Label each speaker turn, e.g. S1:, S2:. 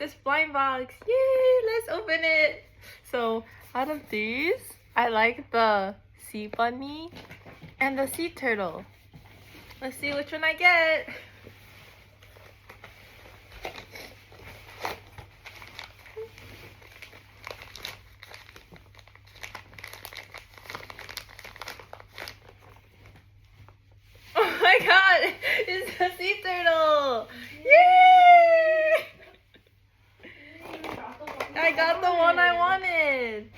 S1: this blind box. Yay! Let's open it. So out of these, I like the sea bunny and the sea turtle. Let's see which one I get. Oh my god! It's a sea turtle! Yay! I got the one I wanted!